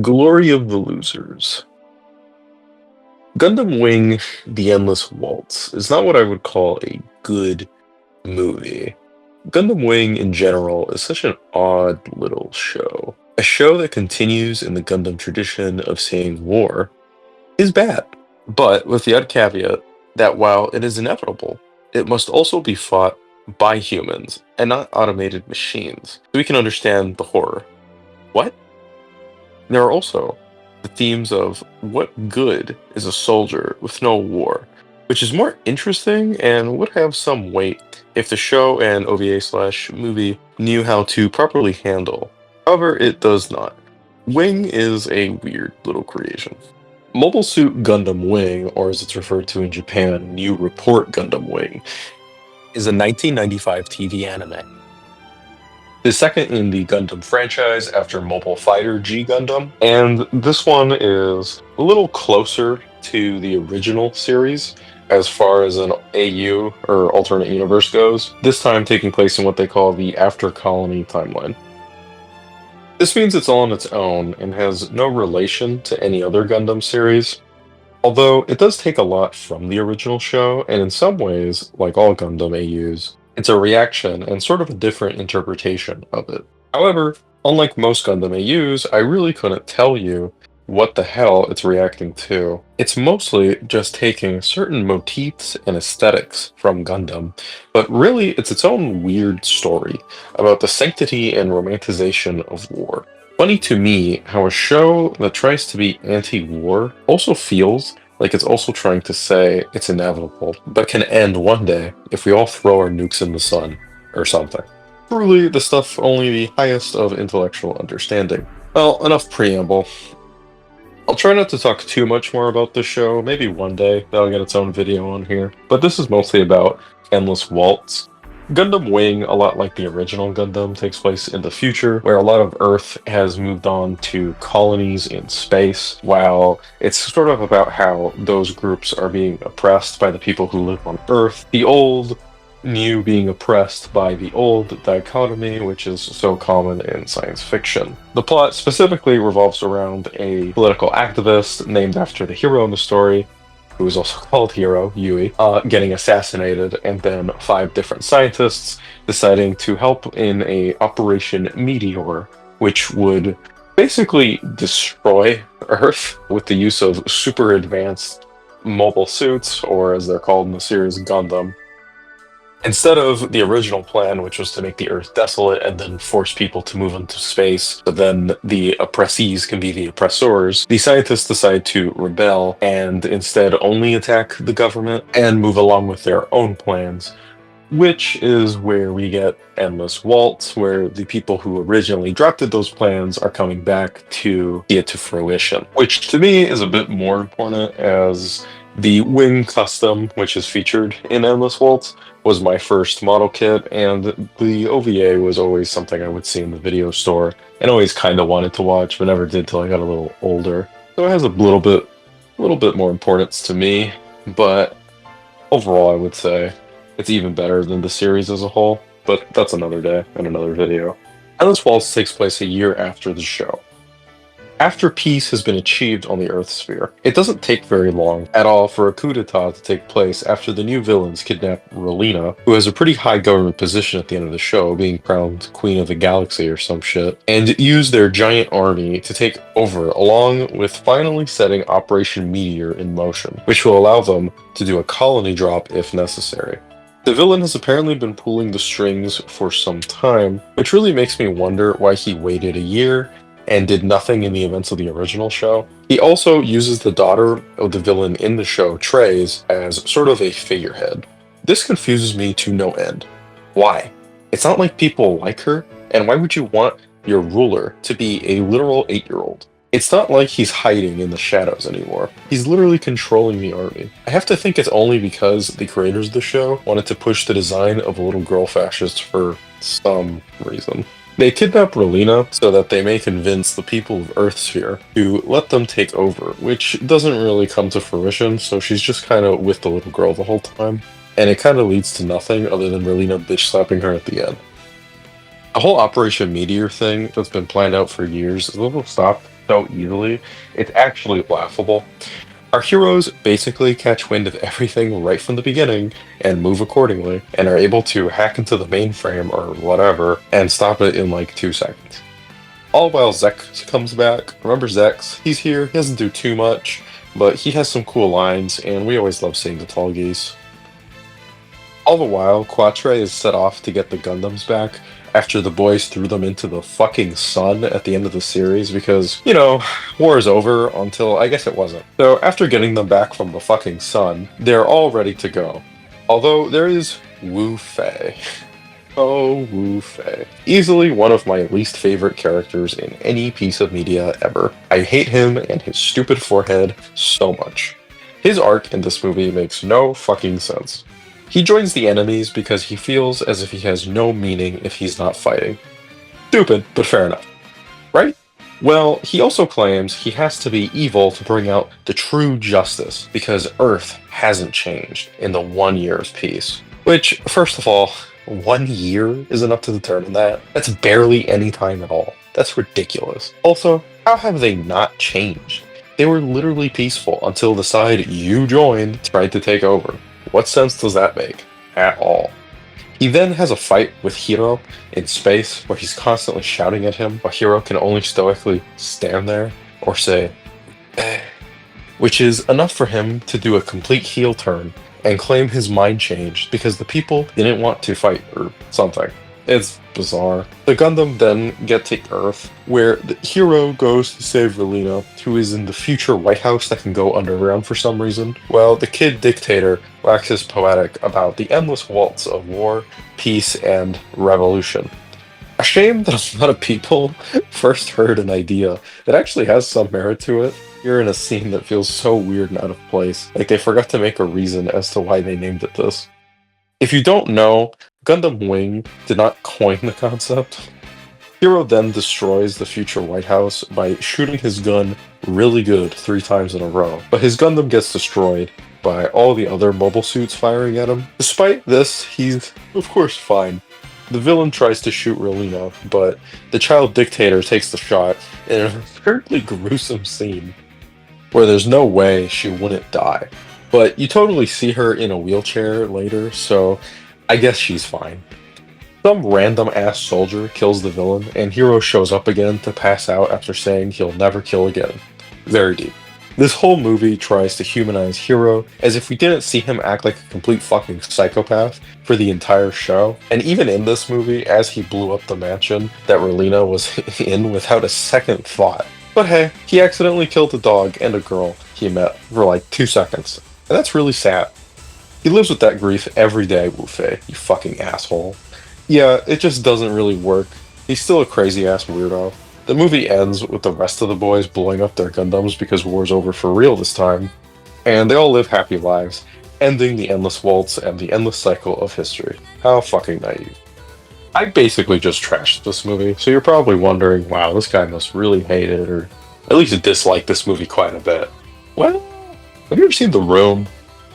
Glory of the Losers. Gundam Wing: The Endless Waltz is not what I would call a good movie. Gundam Wing in general is such an odd little show. A show that continues in the Gundam tradition of saying war is bad, but with the odd caveat that while it is inevitable, it must also be fought by humans and not automated machines, so we can understand the horror. What? There are also the themes of what good is a soldier with no war, which is more interesting and would have some weight if the show and OVA/movie knew how to properly handle. However, it does not. Wing is a weird little creation. Mobile Suit Gundam Wing, or as it's referred to in Japan, New Report Gundam Wing, is a 1995 TV anime. The second in the Gundam franchise after Mobile Fighter G Gundam, and this one is a little closer to the original series as far as an AU or alternate universe goes, this time taking place in what they call the After Colony timeline. This means it's all on its own and has no relation to any other Gundam series, although it does take a lot from the original show, and in some ways, like all Gundam AUs, it's a reaction and sort of a different interpretation of it. However, unlike most Gundam AUs, I really couldn't tell you what the hell it's reacting to. It's mostly just taking certain motifs and aesthetics from Gundam, but really it's its own weird story about the sanctity and romanticization of war. Funny to me how a show that tries to be anti-war also feels like it's also trying to say it's inevitable, but can end one day if we all throw our nukes in the sun, or something. Truly, the stuff only the highest of intellectual understanding. Well, enough preamble. I'll try not to talk too much more about this show, maybe one day that'll get its own video on here, but this is mostly about Endless Waltz. Gundam Wing, a lot like the original Gundam, takes place in the future, where a lot of Earth has moved on to colonies in space, while it's sort of about how those groups are being oppressed by the people who live on Earth, the old, new being oppressed by the old dichotomy, which is so common in science fiction. The plot specifically revolves around a political activist named after the hero in the story, who is also called Hero, Yui, getting assassinated, and then 5 different scientists deciding to help in a Operation Meteor, which would basically destroy Earth with the use of super advanced mobile suits, or as they're called in the series, Gundam. Instead of the original plan, which was to make the Earth desolate and then force people to move into space, so then the oppressees can be the oppressors, the scientists decide to rebel and instead only attack the government and move along with their own plans, which is where we get Endless Waltz, where the people who originally drafted those plans are coming back to see it to fruition, which to me is a bit more important as the Wing custom, which is featured in Endless Waltz, was my first model kit, and the OVA was always something I would see in the video store and always kind of wanted to watch, but never did till I got a little older. So it has a little bit more importance to me, but overall I would say it's even better than the series as a whole, but that's another day and another video. Endless Waltz takes place a year after the show. After peace has been achieved on the Earth sphere, it doesn't take very long at all for a coup d'etat to take place after the new villains kidnap Relina, who has a pretty high government position at the end of the show, being crowned Queen of the Galaxy or some shit, and use their giant army to take over, along with finally setting Operation Meteor in motion, which will allow them to do a colony drop if necessary. The villain has apparently been pulling the strings for some time, which really makes me wonder why he waited a year and did nothing in the events of the original show. He also uses the daughter of the villain in the show, Treize, as sort of a figurehead. This confuses me to no end. Why? It's not like people like her, and why would you want your ruler to be a literal 8-year-old? It's not like he's hiding in the shadows anymore. He's literally controlling the army. I have to think it's only because the creators of the show wanted to push the design of a little girl fascist for some reason. They kidnap Relina so that they may convince the people of Earthsphere to let them take over, which doesn't really come to fruition, so she's just kind of with the little girl the whole time, and it kind of leads to nothing other than Relina bitch-slapping her at the end. The whole Operation Meteor thing that's been planned out for years is a little stopped so easily, it's actually laughable. Our heroes basically catch wind of everything right from the beginning and move accordingly, and are able to hack into the mainframe or whatever and stop it in like 2 seconds. All while Zex comes back. Remember Zex? He's here, he doesn't do too much, but he has some cool lines, and we always love seeing the tall geese. All the while, Quatre is set off to get the Gundams back after the boys threw them into the fucking sun at the end of the series because, war is over until I guess it wasn't. So after getting them back from the fucking sun, they're all ready to go. Although there is Wu Fei. Oh, Wu Fei. Easily one of my least favorite characters in any piece of media ever. I hate him and his stupid forehead so much. His arc in this movie makes no fucking sense. He joins the enemies because he feels as if he has no meaning if he's not fighting. Stupid, but fair enough. Right? Well, he also claims he has to be evil to bring out the true justice because Earth hasn't changed in the 1 year of peace. Which, first of all, 1 year is enough to determine that. That's barely any time at all. That's ridiculous. Also, how have they not changed? They were literally peaceful until the side you joined tried to take over. What sense does that make? At all. He then has a fight with Hiro in space where he's constantly shouting at him, while Hiro can only stoically stand there or say, eh, which is enough for him to do a complete heel turn and claim his mind changed because the people didn't want to fight or something. It's bizarre. The Gundam then get to Earth, where the hero goes to save Relina, who is in the future White House that can go underground for some reason, while the kid dictator waxes poetic about the endless waltz of war, peace, and revolution. A shame that a lot of people first heard an idea that actually has some merit to it. You're in a scene that feels so weird and out of place, like they forgot to make a reason as to why they named it this. If you don't know, Gundam Wing did not coin the concept. Hero then destroys the future White House by shooting his gun really good 3 times in a row, but his Gundam gets destroyed by all the other mobile suits firing at him. Despite this, he's, of course, fine. The villain tries to shoot Relina, but the child dictator takes the shot in an apparently gruesome scene where there's no way she wouldn't die. But you totally see her in a wheelchair later, so I guess she's fine. Some random ass soldier kills the villain, and Hero shows up again to pass out after saying he'll never kill again. Very deep. This whole movie tries to humanize Hero as if we didn't see him act like a complete fucking psychopath for the entire show. And even in this movie, as he blew up the mansion that Relina was in without a second thought. But hey, he accidentally killed a dog and a girl he met for like 2 seconds. And that's really sad. He lives with that grief every day, Wu Fei, you fucking asshole. Yeah, it just doesn't really work. He's still a crazy-ass weirdo. The movie ends with the rest of the boys blowing up their Gundams because war's over for real this time. And they all live happy lives, ending the endless waltz and the endless cycle of history. How fucking naive. I basically just trashed this movie, so you're probably wondering, wow, this guy must really hate it, or at least dislike this movie quite a bit. Well, have you ever seen The Room?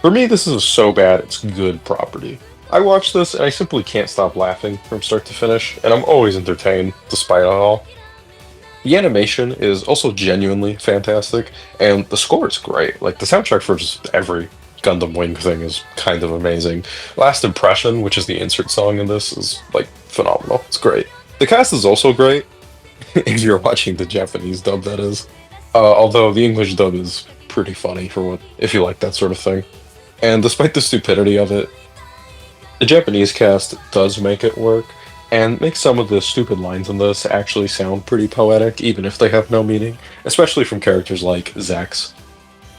For me, this is so bad, it's good property. I watch this and I simply can't stop laughing from start to finish, and I'm always entertained, despite it all. The animation is also genuinely fantastic, and the score is great. Like, the soundtrack for just every Gundam Wing thing is kind of amazing. Last Impression, which is the insert song in this, is, like, phenomenal. It's great. The cast is also great, if you're watching the Japanese dub, that is. Although the English dub is pretty funny if you like that sort of thing. And despite the stupidity of it, the Japanese cast does make it work, and makes some of the stupid lines in this actually sound pretty poetic, even if they have no meaning, especially from characters like Zex.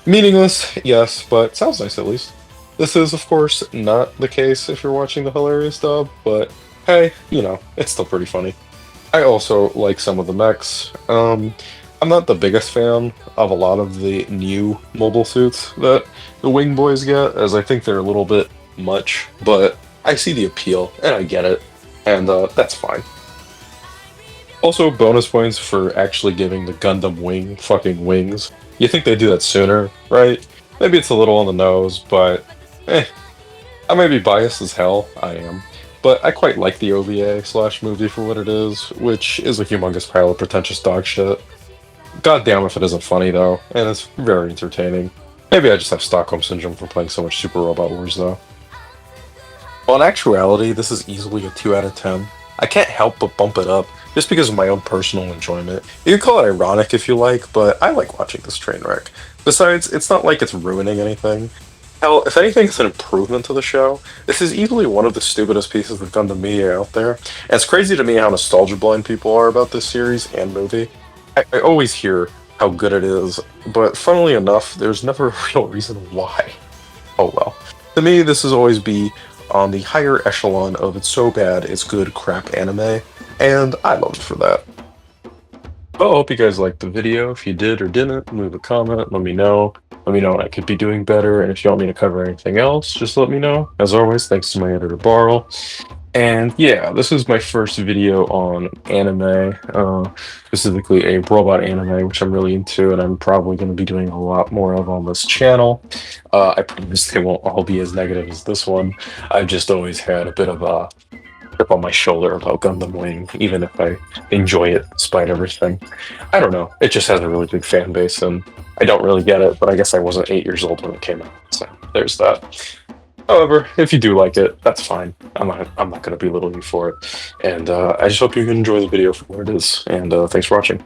Meaningless, yes, but sounds nice at least. This is, of course, not the case if you're watching the hilarious dub, but hey, it's still pretty funny. I also like some of the mechs. I'm not the biggest fan of a lot of the new mobile suits that the Wing Boys get, as I think they're a little bit much, but I see the appeal, and I get it, and that's fine. Also, bonus points for actually giving the Gundam Wing fucking wings. You think they'd do that sooner, right? Maybe it's a little on the nose, but I may be biased as hell, I am. But I quite like the OVA/movie for what it is, which is a humongous pile of pretentious dog shit. God damn if it isn't funny though, and it's very entertaining. Maybe I just have Stockholm syndrome from playing so much Super Robot Wars though. Well, in actuality, this is easily a 2 out of 10. I can't help but bump it up just because of my own personal enjoyment. You can call it ironic if you like, but I like watching this train wreck. Besides, it's not like it's ruining anything. Hell, if anything, it's an improvement to the show. This is easily one of the stupidest pieces of Gundam media out there, and it's crazy to me how nostalgia blind people are about this series and movie. I always hear how good it is, but funnily enough, there's never a real reason why. Oh well. To me, this has always be on the higher echelon of it's so bad, it's good crap anime, and I love it for that. Well, I hope you guys liked the video. If you did or didn't, leave a comment, let me know. Let me know what I could be doing better, and if you want me to cover anything else, just let me know. As always, thanks to my editor, Barl. And yeah, this is my first video on anime, specifically a robot anime, which I'm really into, and I'm probably going to be doing a lot more of on this channel. I promise they won't all be as negative as this one. I've just always had a bit of a chip on my shoulder about Gundam Wing, even if I enjoy it despite everything. I don't know. It just has a really big fan base, and I don't really get it, but I guess I wasn't 8 years old when it came out, so there's that. However, if you do like it, that's fine. I'm not going to belittle you for it. And I just hope you can enjoy the video for what it is. And thanks for watching.